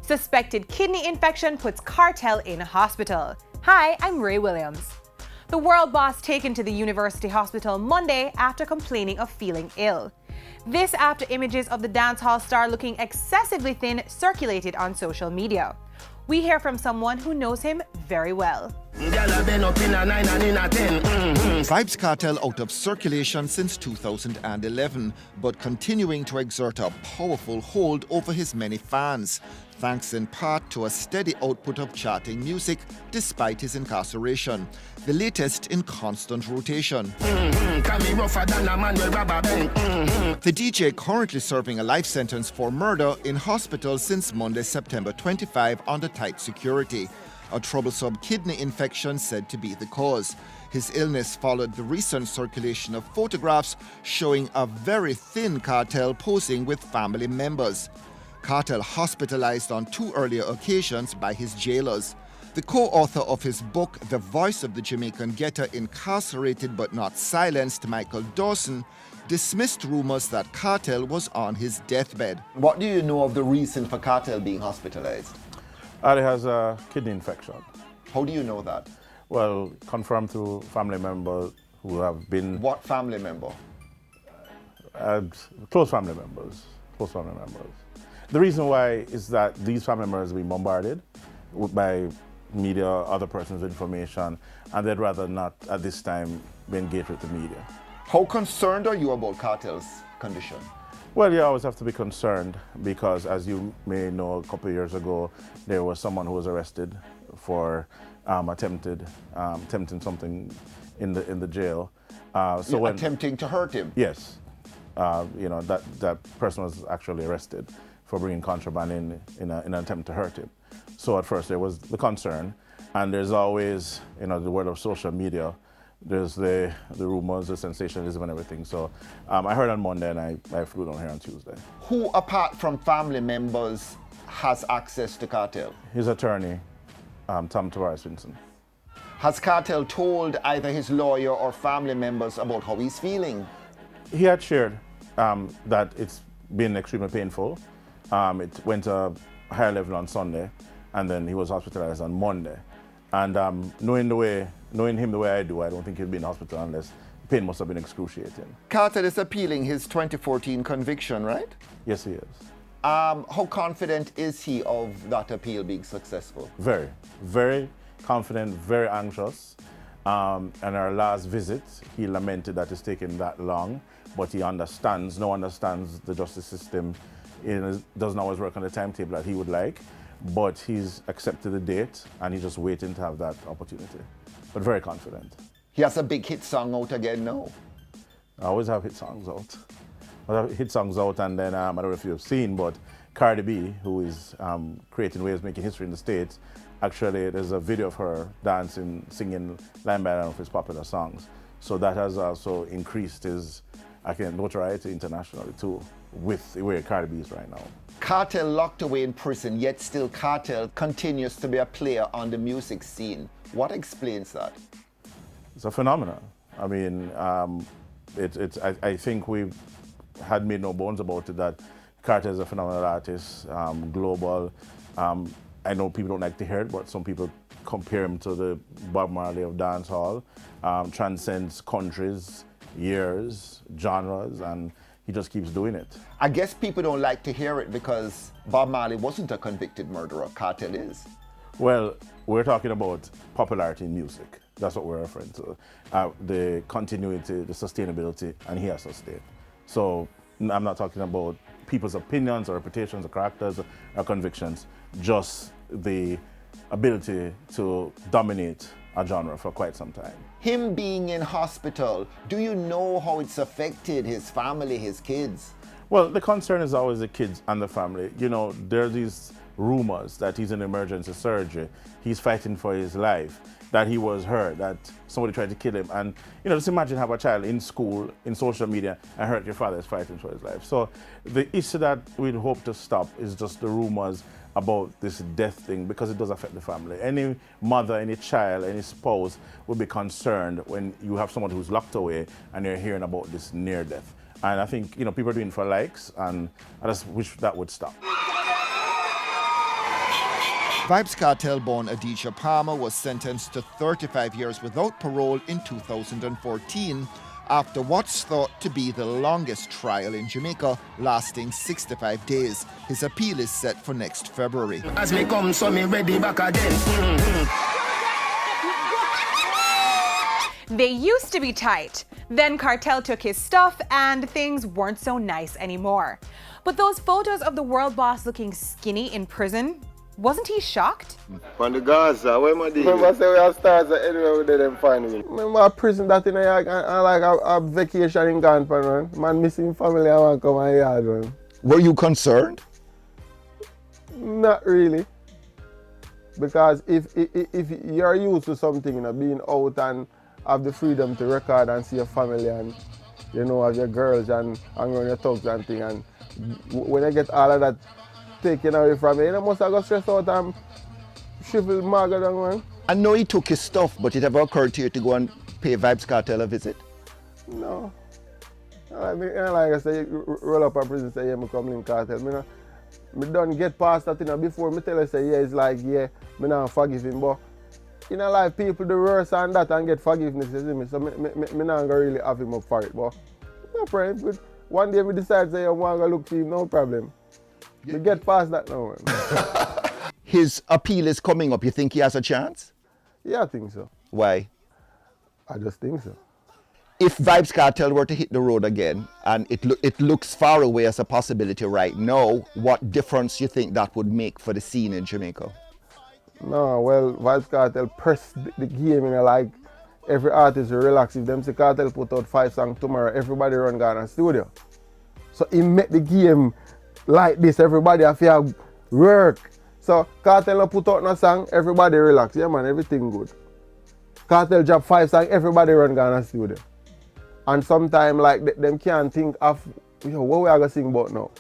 Suspected kidney infection puts cartel in hospital. Hi, I'm Ray Williams. The world boss taken to the university hospital Monday after complaining of feeling ill. This after images of the dancehall star looking excessively thin circulated on social media. We hear from someone who knows him very well. Vybz Kartel out of circulation since 2011, but continuing to exert a powerful hold over his many fans, thanks in part to a steady output of charting music despite his incarceration, the latest in constant rotation. The DJ currently serving a life sentence for murder in hospital since Monday, September 25 under tight security. A troublesome kidney infection said to be the cause. His illness followed the recent circulation of photographs showing a very thin Kartel posing with family members. Kartel hospitalized on 2 earlier occasions by his jailers. The co-author of his book, The Voice of the Jamaican Ghetto, Incarcerated But Not Silenced, Michael Dawson, dismissed rumors that Kartel was on his deathbed. What do you know of the reason for Kartel being hospitalized? Ali has a kidney infection. How do you know that? Well, confirmed through family members who have been... What family member? Close family members. Close family members. The reason why is that these family members have been bombarded by media, other persons' information, and they'd rather not at this time be engaged with the media. How concerned are you about Kartel's condition? Well, you always have to be concerned because, as you may know, a couple of years ago, there was someone who was arrested for attempting something in the jail. Attempting to hurt him? Yes. That person was actually arrested for bringing contraband in an attempt to hurt him. So at first there was the concern, and there's always, the world of social media, there's the rumors, the sensationalism and everything. So I heard on Monday and I flew down here on Tuesday. Who, apart from family members, has access to Kartel? His attorney, Tom Tavares Vinson. Has Kartel told either his lawyer or family members about how he's feeling? He had shared that it's been extremely painful. It went to a higher level on Sunday, and then he was hospitalized on Monday. And knowing him the way I do, I don't think he'd be in hospital unless the pain must have been excruciating. Kartel is appealing his 2014 conviction, right? Yes, he is. How confident is he of that appeal being successful? Very, very confident, very anxious. And our last visit, he lamented that it's taken that long, but he understands the justice system. It doesn't always work on the timetable that he would like, but he's accepted the date and he's just waiting to have that opportunity. But very confident. He has a big hit song out again now. I always have hit songs out. And then I don't know if you've seen, but Cardi B, who is creating waves, making history in the States, actually there's a video of her dancing, singing line by line of his popular songs. So that has also increased his notoriety internationally too, with where Cardi B is right now. Kartel locked away in prison, yet still Kartel continues to be a player on the music scene. What explains that? It's a phenomenon. I mean, I think we had made no bones about it that Kartel is a phenomenal artist, global. I know people don't like to hear it, but some people compare him to the Bob Marley of dancehall. Transcends countries, years, genres, and he just keeps doing it. I guess people don't like to hear it because Bob Marley wasn't a convicted murderer. Kartel is. Well, we're talking about popularity in music. That's what we're referring to. The continuity, the sustainability, and he has sustained. So I'm not talking about people's opinions or reputations or characters or convictions, just the ability to dominate a genre for quite some time. Him being in hospital, do you know how it's affected his family, his kids? Well, the concern is always the kids and the family. There are these rumors that he's in emergency surgery, he's fighting for his life, that he was hurt, that somebody tried to kill him. And, just imagine have a child in school, in social media, and heard your father is fighting for his life. So the issue that we'd hope to stop is just the rumors about this death thing, because it does affect the family. Any mother, any child, any spouse would be concerned when you have someone who's locked away and you're hearing about this near death. And I think, people are doing it for likes, and I just wish that would stop. Vybz Kartel-born Adidja Palmer was sentenced to 35 years without parole in 2014 after what's thought to be the longest trial in Jamaica, lasting 65 days. His appeal is set for next February. As me come, so me ready back again. They used to be tight. Then Kartel took his stuff and things weren't so nice anymore. But those photos of the world boss looking skinny in prison, wasn't he shocked? From the Gaza, where my deal? Remember say we have stars anywhere we did them find me. Remember a prison that in a like a vacation in Ghana, man. Man missing family, I want to come and yard, man. Were you concerned? Not really. Because if you're used to something, you know, being out and have the freedom to record and see your family and, you know, have your girls and hang around your thugs and thing, and when you get all of that taken away from you, you know, must have got stressed out and shriveled maga down, man. I know he took his stuff, but it ever occurred to you to go and pay Vybz Kartel a visit? No. Like I say, roll up a prison, say, yeah, me come link Kartel. Me don't get past that, you know, before me tell you, say, yeah, it's like, yeah, me not forgive him, but in a life, people do worse and that and get forgiveness, you see me, so me not gonna really have him up for it, but no problem. One day we decide, say, I want to look for him, no problem. We get past that now, man. His appeal is coming up. You think he has a chance? Yeah, I think so. Why? I just think so. If Vybz Kartel were to hit the road again, and it looks far away as a possibility right now, what difference you think that would make for the scene in Jamaica? No, well, Vybz Kartel press the game, you know, like every artist will relax. If them say Kartel put out 5 songs tomorrow, everybody run Ghana studio. So he make the game like this, everybody have to work. So Kartel no put out no song, everybody relax. Yeah man, everything good. Kartel drop 5 songs, everybody run Ghana studio. And sometimes like them can't think of, yo, what we are gonna sing about now?